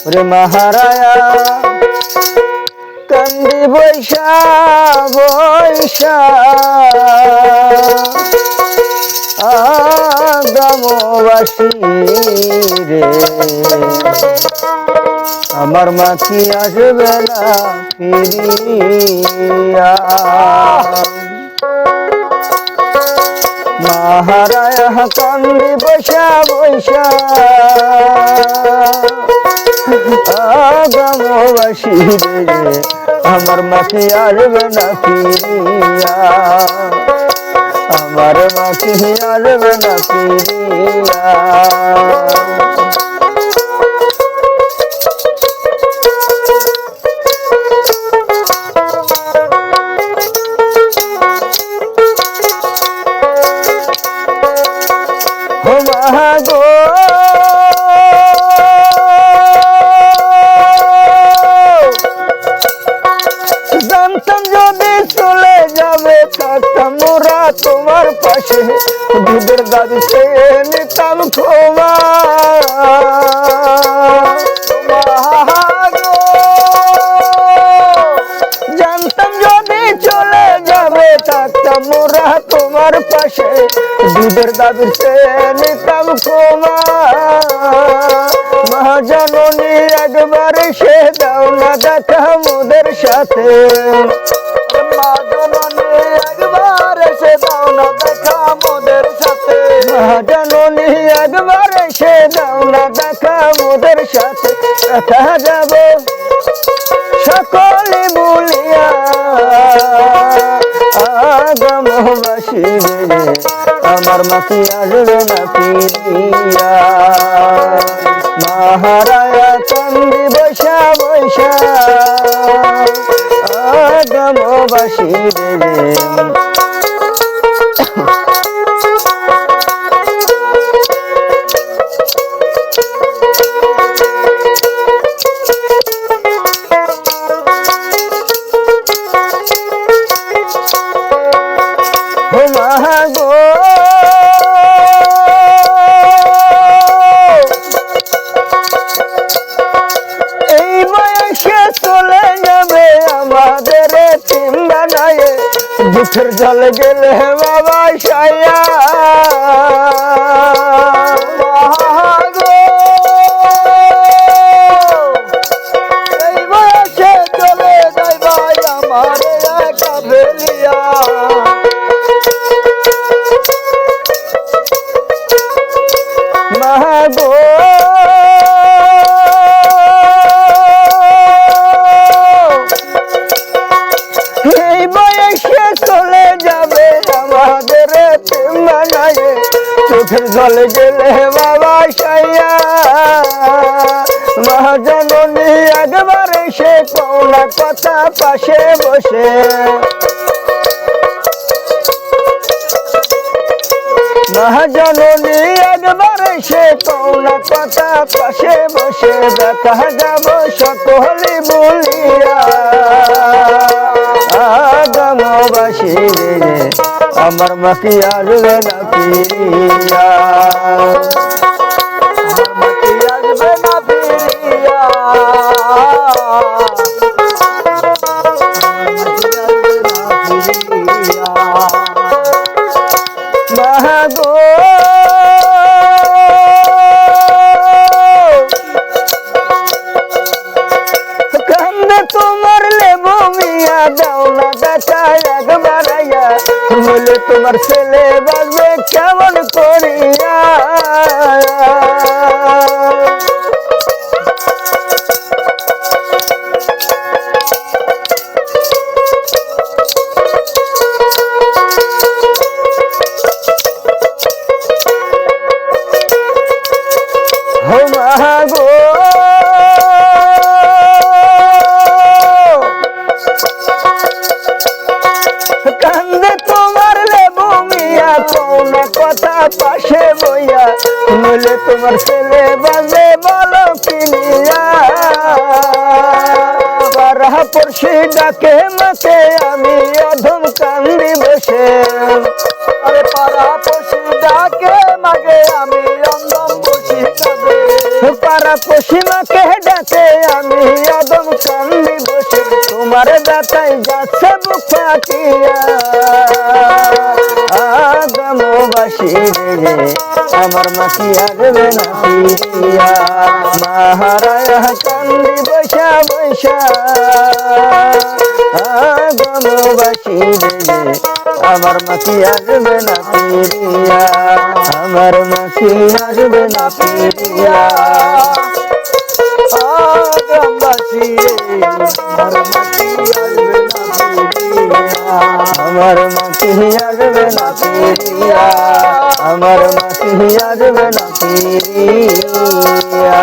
রে মাহারায়া কান্দি বৈশা বৈশা গ্রামবাসী রে আমার মা কি আসবে না ফিরিয়া মাহারায়া কান্দি বৈশা বৈশা গ্রামবাসী রে আমার মা কি আসবে না ফিরিয়া আমার মা কি আসবে না ফিরিয়া গো জানতাম যদি চলে যাবে থাকতাম মোরা তোমার পাশে দুধের দাবি চেয়ে নিতাম ক্ষমা জানতাম যদি চলে যাবে থাকতাম মোরা তোমার পাশে দুধের দাবি চেয়ে নিতাম ক্ষমা মহাজননী একবার সে দাও না দেখা মোদের সাথে মহাজননী একবার সে দাও না দেখা মোদের সাথে মহাজননী একবার সে দাও না দেখা মোদের সাথে কথা যাব সকলে বলিয়া গ্রামবাসী রে আমার মা কি আসবে না ফিরিয়া মাহারায়া কান্দি বৈশা বৈশা গ্রামবাসী রে এই বয়সে চলে যাবে আমাদের টিম বানায় দুঃখের জলে গেলে বাবা সায়া এই বয়সে চলে যাইবা আমার একা ফেলিয়া গো এই বয়সে চলে যাবে আমাদের বানায় চোখের জলে গেলে বাবা সাইয়া মহাজননী একবার সে কোনা কথা পাশে বসে মহাজননী একবার সে কোনা কথা পাশে বসে দেখা যাব সকলে বলিয়া গ্রামবাসী রে আমার মা কি আসবে না ফিরিয়া আমার মা কি আসবে না ফিরিয়া গো কান্দে তোমার লেবু মিয়া দাও না দেখা একবার আইয়া বলে তোমার ছেলে বাজবে কেমন করিয়া গো কান্দে তোমার লেবু মিয়া কোনা কথা পাশে বইয়া বলে তোমার ছেলে বাজে বলো কিনিয়া পড়শি ডাকে মাকে আমি অধম কান্দি বসে আরে পাড়া পশি ডাকে মাগে আমি অন্ধম বসি কাঁদে পাড়া পড়শি মাকে ডাকে আমি অধম কান্দি বসে তোমার দাতাই যাচ্ছে বুক ফাটিয়া আদমবাসী রে আমার মাটি আসবে না ফিরিয়া মহারায়া কান্দি বৈশা বৈশা আদমবাসী রে আমার মাটি আসবে না ফিরিয়া আমার মাটি আসবে না ফিরিয়া আদমবাসী আমার মাটি আসবে না ফিরিয়া আমার মাটি আসবে না ফিরিয়া আমার মাটি আসবে না ফিরিয়া